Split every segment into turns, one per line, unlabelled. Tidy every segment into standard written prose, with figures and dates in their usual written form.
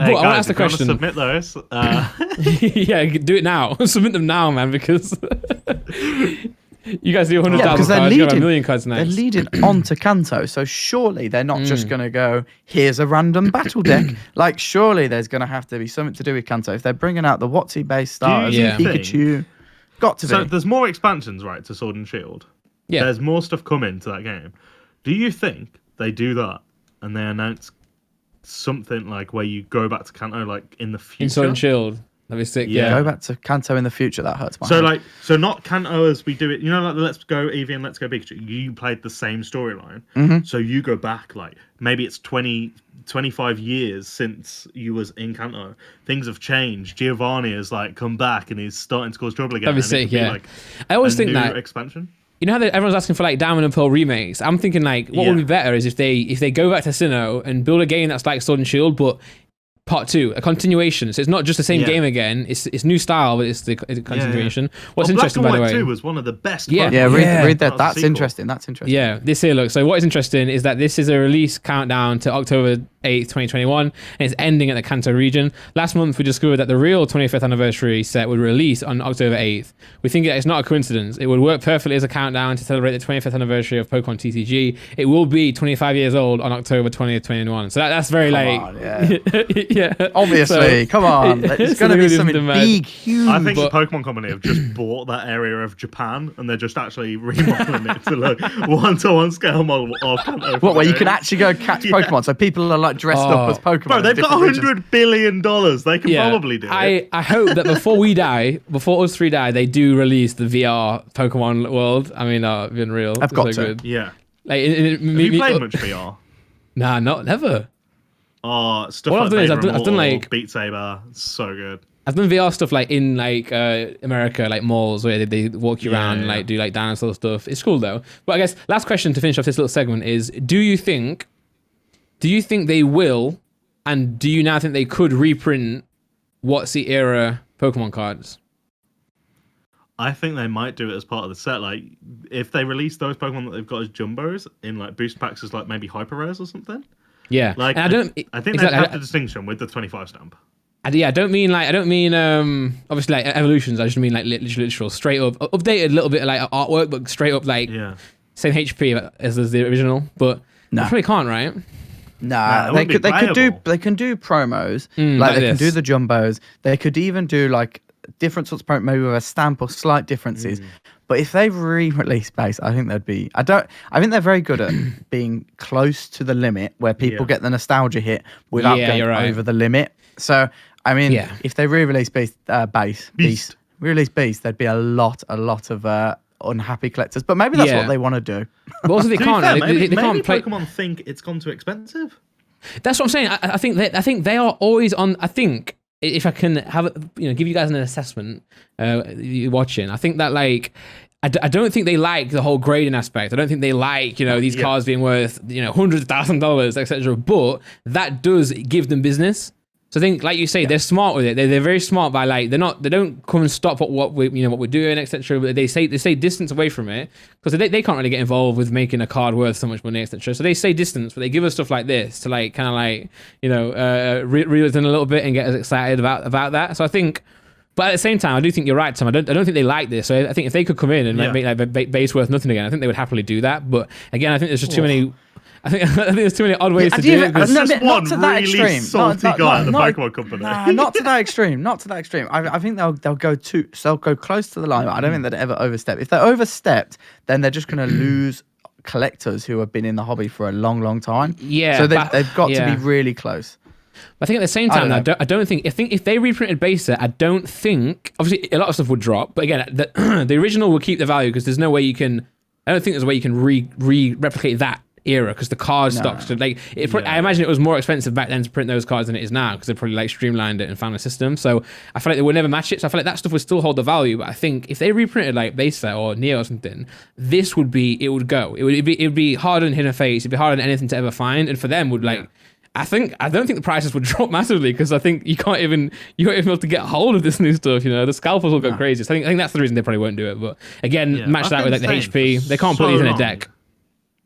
Hey,
I want to
guys,
ask the
if you want to
question.
submit those.
Yeah, do it now. Submit them now, man, because you guys do 100,000
because they're
cards. You got a
leading.
million cards
They're
next.
leading on to Kanto, so surely they're not just going to go, here's a random battle deck. Like, surely there's going to have to be something to do with Kanto. If they're bringing out the WotC-based starters,
you
Pikachu, got to be.
So there's more expansions, right, to Sword and Shield.
Yeah.
There's more stuff coming to that game. Do you think they do that and they announce something like where you go back to Kanto like in the future?
In Sword and Shield. That'd be sick.
Yeah.
Go back to Kanto in the future. That hurts my
So
head.
so not Kanto as we do it. You know, like the Let's Go Eevee and Let's Go Pikachu. You played the same storyline, so you go back like maybe it's 25 years since you was in Kanto. Things have changed. Giovanni has like come back and he's starting to cause trouble again.
That'd be
and it
sick.
could
Yeah.
like
I always
a
think
new
that.
expansion.
You know how everyone's asking for like Diamond and Pearl remakes? I'm thinking like what would be better is if they go back to Sinnoh and build a game that's like Sword and Shield, but part 2, a continuation. So it's not just the same game again. It's new style, but it's the continuation. What's interesting, by the way?
Black and White 2 was one of the best.
Yeah.
Read that.
That was a
That's
sequel.
interesting. That's interesting.
Yeah, this here, look. So what is interesting is that this is a release countdown to October 8th, 2021, and it's ending at the Kanto region. Last month, we discovered that the real 25th anniversary set would release on October 8th. We think that it's not a coincidence. It would work perfectly as a countdown to celebrate the 25th anniversary of Pokemon TCG. It will be 25 years old on October 20th, 2021. So that's very
On,
yeah.
Obviously, come on. It's going to be something big, huge.
I think the Pokemon Company have just bought that area of Japan and they're just actually remodeling it to like one-to-one scale model of Kanto.
What, where you can actually go catch Pokemon? So people are like dressed up as Pokemon.
Bro, they've got $100 billion. They can probably do it.
I hope that before we die, before us 3 die, they do release the VR Pokemon world. I mean, it's been real.
I've got
so
to.
good.
Yeah.
Like,
Have you played much VR?
Nah, never.
Oh, stuff
What
like
I've done is
Vader
I've done
Immortal,
like
Beat Saber, so good.
I've done VR stuff like in like America, like malls where they walk you around and like do like dinosaur stuff. It's cool though. But I guess last question to finish off this little segment is: Do you think they will, and do you now think they could reprint what's the era Pokemon cards?
I think they might do it as part of the set. Like, if they release those Pokemon that they've got as jumbos in like boost packs as like maybe hyper rares or something.
Yeah,
Like,
and
I think they have the distinction with the 25 stamp.
I don't mean obviously like evolutions. I just mean like literal straight up updated a little bit of like artwork, but straight up like same HP as the original. But they probably can't, right?
Nah, they can do promos, like they can do the jumbos. They could even do like different sorts of promo, maybe with a stamp or slight differences. But if they re-release base, I think they'd be. I think they're very good at being close to the limit where people get the nostalgia hit without going over the limit. So I mean, if they re-release Beast, re-release Beast, there'd be a lot of unhappy collectors. But maybe that's what they want to do.
But also they can't.
Fair,
they can't play.
Pokemon think it's gone too expensive.
That's what I'm saying. I think they are always on. I think if I can have give you guys an assessment, you're watching. I think that like. I don't think they like the whole grading aspect. I don't think they like, these cards being worth, hundreds of $1,000s, etc. But that does give them business. So I think, like you say, they're smart with it. They're very smart by like they don't come and stop at what we're doing, etc. But they stay distance away from it because they can't really get involved with making a card worth so much money, etc. So they stay distance, but they give us stuff like this to like kind of like reel it in a little bit and get us excited about that. So I think. But at the same time, I do think you're right, Tom. I don't think they like this. So I think if they could come in and make like base worth nothing again, I think they would happily do that. But again, I think there's just too many. I think there's too many odd ways to do it.
There's just
not
one
to that
really
extreme.
salty guy at the Pokemon Company.
Nah, not to that extreme. Not to that extreme. I think they'll go close to the line. I don't think they'd ever overstep. If they're overstepped, then they're just going to lose collectors who have been in the hobby for a long, long time.
Yeah.
So they've got to be really close.
I think at the same time, I don't think if they reprinted base set, I don't think obviously a lot of stuff would drop. But again, the original will keep the value because there's no way you can. I don't think there's a way you can replicate that era because the card stocks. Like I imagine it was more expensive back then to print those cards than it is now because they probably like streamlined it and found a system. So I feel like they would never match it. So I feel like that stuff would still hold the value. But I think if they reprinted like base set or Neo or something, this would would go. It would be harder than Hidden Fates. It'd be harder than anything to ever find. And for them would like. I don't think the prices would drop massively because I think you can't even be able to get hold of this new stuff. The scalpers will go crazy. So I think that's the reason they probably won't do it. But again, match that with like the HP. They can't put these in a deck.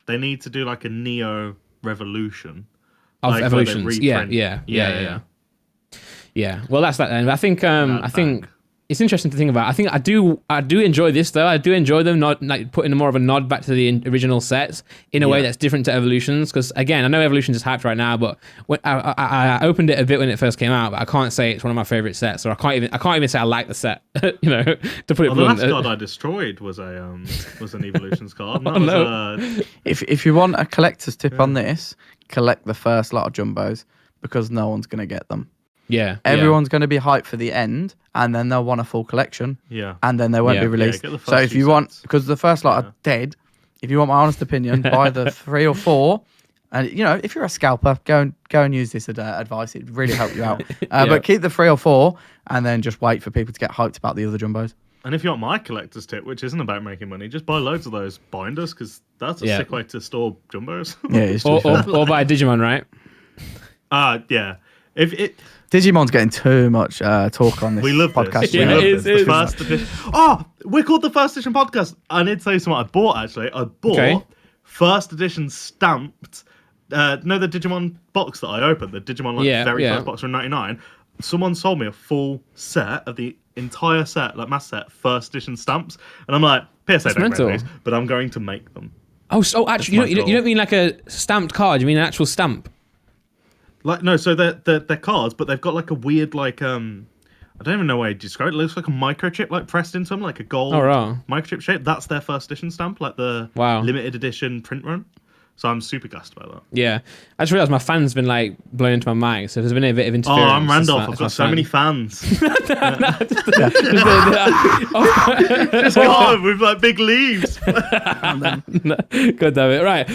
They need to do like a Neo Revolution
of
like
evolutions. Yeah. Yeah, well, that's that then. I think it's interesting to think about. I think I do enjoy this though. I do enjoy them not like putting more of a nod back to the original sets in a way that's different to Evolutions. Because again, I know Evolutions is hyped right now, but when I opened it a bit when it first came out, but I can't say it's one of my favorite sets, or I can't even say I like the set. To put it blunt.
The last card I destroyed was an Evolutions card. And that was,
if you want a collector's tip on this, collect the first lot of jumbos because no one's gonna get them.
Yeah,
everyone's going to be hyped for the end, and then they'll want a full collection.
Yeah,
and then they won't be released. So if you want, because the first lot are dead, if you want my honest opinion, buy the 3 or 4. And if you're a scalper, go and use this advice. It'd really help you out. But keep the 3 or 4, and then just wait for people to get hyped about the other jumbos.
And if you want my collector's tip, which isn't about making money, just buy loads of those binders because that's a sick way to store jumbos.
Yeah,
or buy a Digimon, right?
Yeah. If it.
Digimon's getting too much talk on this
we love
podcast.
This. We love this. The first edition. Oh, we're called the First Edition Podcast. I need to tell you something I bought, actually. I bought first edition stamped, the Digimon box that I opened, the Digimon very first box from 99. Someone sold me a full set of the entire set, like mass set, first edition stamps. And I'm like, PSA don't make these, but I'm going to make them.
Oh, actually, you don't mean like a stamped card, you mean an actual stamp?
Like no, so they're cards, but they've got like a weird I don't even know how to describe it. It looks like a microchip like pressed into them, like a gold microchip shape. That's their first edition stamp, like the limited edition print run. So I'm super gassed about that.
Yeah, I just realised my fan's been like blown into my mic, so there's been a bit of interference.
Oh, I'm Randolph. I've got so many fans. Just go on with like big leaves.
God damn it! Right.